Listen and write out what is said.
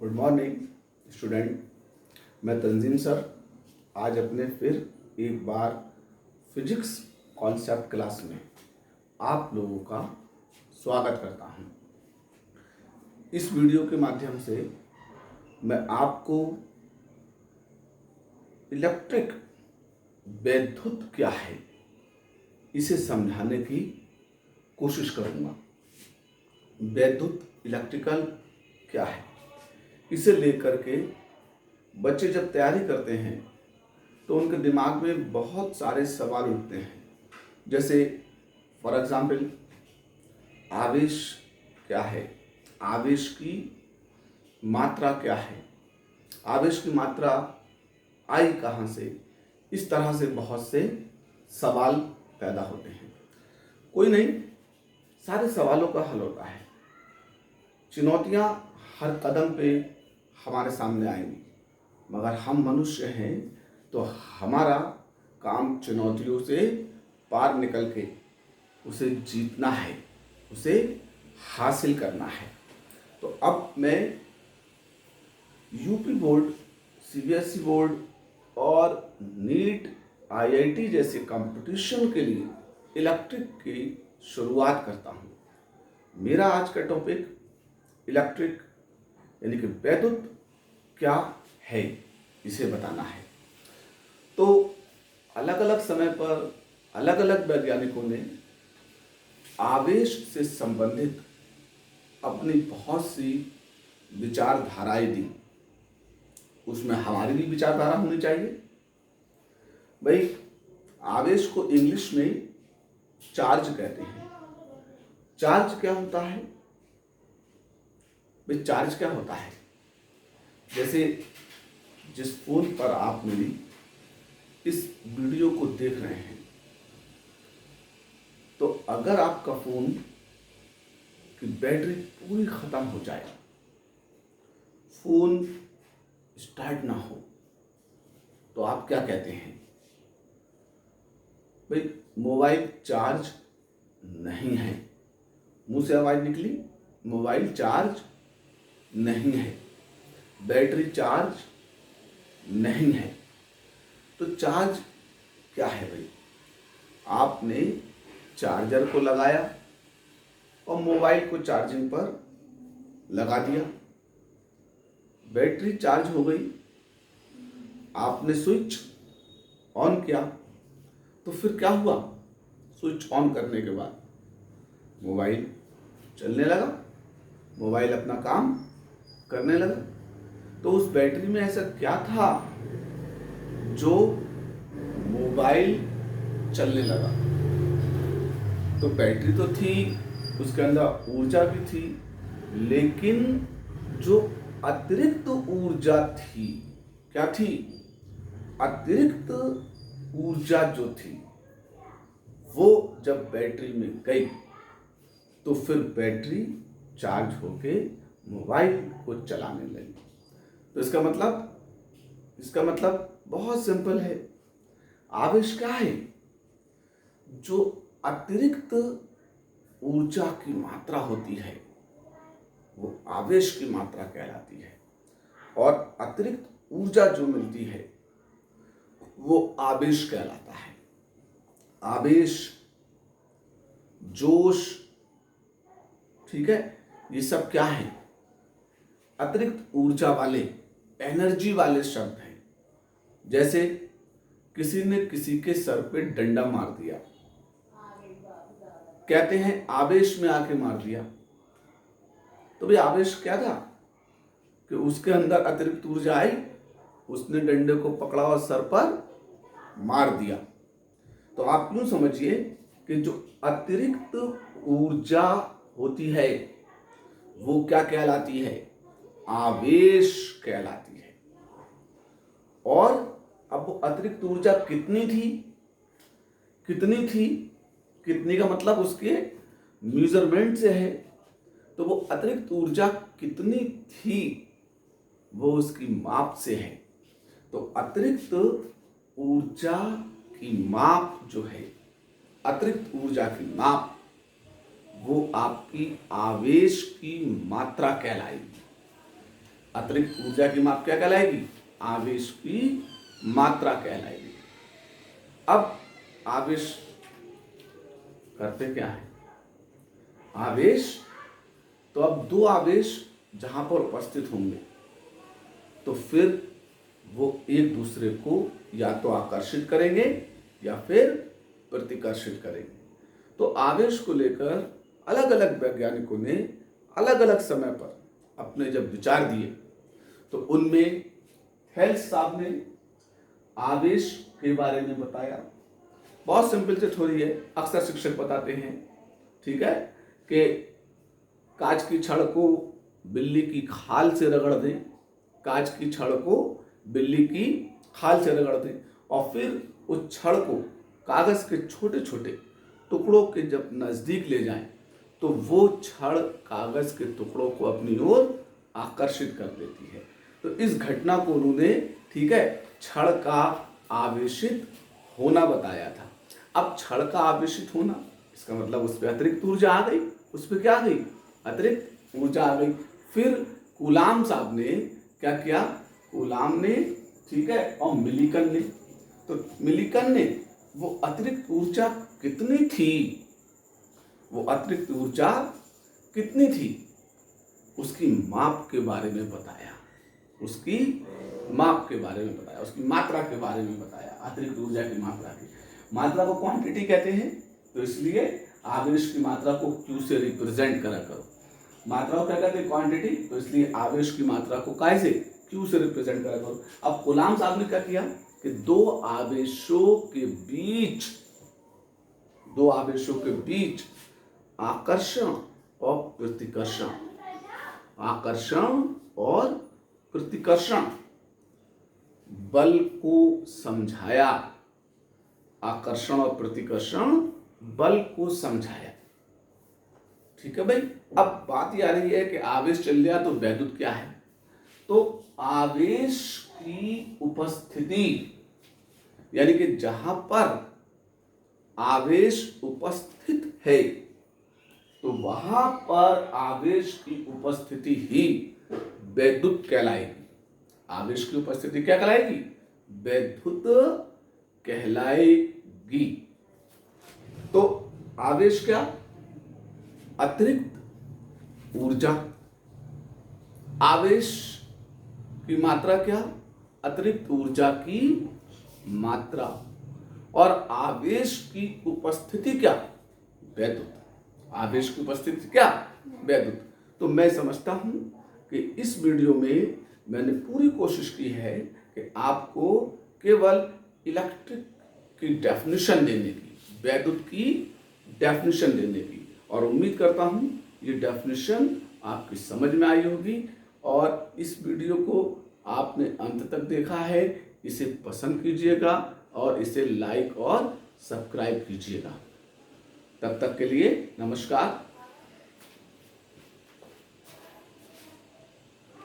Good morning student. मैं तंजीम sir आज अपने फिर एक बार फिजिक्स कॉन्सेप्ट क्लास में आप लोगों का स्वागत करता हूं। इस वीडियो के माध्यम से मैं आपको इलेक्ट्रिक वैद्युत क्या है इसे समझाने की कोशिश करूंगा। वैद्युत इलेक्ट्रिकल क्या है इसे लेकर के बच्चे जब तैयारी करते हैं तो उनके दिमाग में बहुत सारे सवाल उठते हैं। जैसे फॉर एग्जाम्पल आवेश क्या है, आवेश की मात्रा क्या है, आवेश की मात्रा आई कहाँ से, इस तरह से बहुत से सवाल पैदा होते हैं। कोई नहीं, सारे सवालों का हल होता है। चुनौतियाँ हर कदम पे हमारे सामने आएंगी, मगर हम मनुष्य हैं तो हमारा काम चुनौतियों से पार निकल के उसे जीतना है, उसे हासिल करना है। तो अब मैं यूपी बोर्ड, सीबीएसई बोर्ड और नीट, आईआईटी जैसे कंपटीशन के लिए इलेक्ट्रिक की शुरुआत करता हूँ। मेरा आज का टॉपिक इलेक्ट्रिक यानी कि वैद्युत क्या है इसे बताना है। तो अलग अलग समय पर अलग अलग वैज्ञानिकों ने आवेश से संबंधित अपनी बहुत सी विचारधाराएं दी। उसमें हमारी भी विचारधारा होनी चाहिए। भाई, आवेश को इंग्लिश में चार्ज कहते हैं। चार्ज क्या होता है? भाई, चार्ज क्या होता है? जैसे जिस फोन पर आप मेरी इस वीडियो को देख रहे हैं, तो अगर आपका फोन की बैटरी पूरी खत्म हो जाए, फोन स्टार्ट ना हो, तो आप क्या कहते हैं? भाई, मोबाइल चार्ज नहीं है। मुंह से आवाज निकली, मोबाइल चार्ज नहीं है, बैटरी चार्ज नहीं है। तो चार्ज क्या है भाई? आपने चार्जर को लगाया और मोबाइल को चार्जिंग पर लगा दिया, बैटरी चार्ज हो गई, आपने स्विच ऑन किया, तो फिर क्या हुआ? स्विच ऑन करने के बाद मोबाइल चलने लगा, मोबाइल अपना काम करने लगा। तो उस बैटरी में ऐसा क्या था जो मोबाइल चलने लगा? तो बैटरी तो थी, उसके अंदर ऊर्जा भी थी, लेकिन जो अतिरिक्त ऊर्जा थी, क्या थी? अतिरिक्त ऊर्जा जो थी वो जब बैटरी में गई तो फिर बैटरी चार्ज होके मोबाइल को चलाने लगी। तो इसका मतलब बहुत सिंपल है। आवेश क्या है? जो अतिरिक्त ऊर्जा की मात्रा होती है वो आवेश की मात्रा कहलाती है, और अतिरिक्त ऊर्जा जो मिलती है वो आवेश कहलाता है। आवेश, जोश, ठीक है, ये सब क्या है? अतिरिक्त ऊर्जा वाले, एनर्जी वाले शब्द हैं। जैसे किसी ने किसी के सर पे डंडा मार दिया, कहते हैं आवेश में आके मार दिया। तो भाई, आवेश क्या था? कि उसके अंदर अतिरिक्त ऊर्जा आई, उसने डंडे को पकड़ा और सर पर मार दिया। तो आप यूं समझिए कि जो अतिरिक्त ऊर्जा होती है वो क्या कहलाती है? आवेश कहलाती है। और अब वो अतिरिक्त ऊर्जा कितनी थी? कितनी का मतलब उसके मेजरमेंट से है। तो वो अतिरिक्त ऊर्जा कितनी थी वो उसकी माप से है। तो अतिरिक्त ऊर्जा की माप जो है, अतिरिक्त ऊर्जा की माप, वो आपकी आवेश की मात्रा कहलाएगी। अतिरिक्त ऊर्जा की माप क्या कहलाएगी? आवेश की मात्रा कहलाएगी। अब आवेश करते क्या है? आवेश, तो अब दो आवेश जहां पर उपस्थित होंगे तो फिर वो एक दूसरे को या तो आकर्षित करेंगे या फिर प्रतिकर्षित करेंगे। तो आवेश को लेकर अलग अलग वैज्ञानिकों ने अलग अलग समय पर अपने जब विचार दिए तो उनमें हेल्स साहब ने आवेश के बारे में बताया। बहुत सिंपल से थोड़ी है, अक्सर शिक्षक बताते हैं, ठीक है, कि कांच की छड़ को बिल्ली की खाल से रगड़ दें, कांच की छड़ को बिल्ली की खाल से रगड़ दें और फिर उस छड़ को कागज के छोटे छोटे टुकड़ों के जब नजदीक ले जाएं तो वो छड़ कागज के टुकड़ों को अपनी ओर आकर्षित कर देती है। तो इस घटना को उन्होंने, ठीक है, छड़ का आवेशित होना बताया था। अब छड़ का आवेशित होना, इसका मतलब उस पर अतिरिक्त ऊर्जा आ गई। उस पर क्या आ गई? अतिरिक्त ऊर्जा आ गई। फिर कूलाम साहब ने क्या किया? कूलाम ने, ठीक है, और मिलिकन ने, तो मिलिकन ने वो अतिरिक्त ऊर्जा कितनी थी, वो अतिरिक्त ऊर्जा कितनी थी, उसकी माप के बारे में बताया, उसकी माप के बारे में बताया, उसकी मात्रा के बारे में बताया। अतिरिक्त ऊर्जा की मात्रा को क्वांटिटी कहते हैं, तो इसलिए आवेश की मात्रा को क्यू से रिप्रेजेंट करा करो। मात्रा को क्या कहते हैं? क्वांटिटी, तो इसलिए आवेश की मात्रा को काय से? क्यू से रिप्रेजेंट करा करो। अब कूलाम साहब ने क्या किया कि दो आवेशों के बीच आकर्षण और प्रतिकर्षण, आकर्षण और प्रतिकर्षण बल को समझाया, आकर्षण और प्रतिकर्षण बल को समझाया। ठीक है भाई। अब बात यह आ रही है कि आवेश चल गया तो वैद्युत क्या है? तो आवेश की उपस्थिति, यानी कि जहां पर आवेश उपस्थित है तो वहां पर आवेश की उपस्थिति ही वैद्युत कहलाएगी। आवेश की उपस्थिति क्या कहलाएगी? वैद्युत कहलाएगी। तो आवेश क्या? अतिरिक्त ऊर्जा। आवेश की मात्रा क्या? अतिरिक्त ऊर्जा की मात्रा। और आवेश की उपस्थिति क्या? वैद्युत। आवेश की उपस्थिति क्या? वैद्युत। तो मैं समझता हूं कि इस वीडियो में मैंने पूरी कोशिश की है कि आपको केवल इलेक्ट्रिक की डेफिनेशन देने की, वैद्युत की डेफिनेशन देने की, और उम्मीद करता हूं ये डेफिनेशन आपकी समझ में आई होगी। और इस वीडियो को आपने अंत तक देखा है, इसे पसंद कीजिएगा और इसे लाइक और सब्सक्राइब कीजिएगा। तब तक के लिए नमस्कार।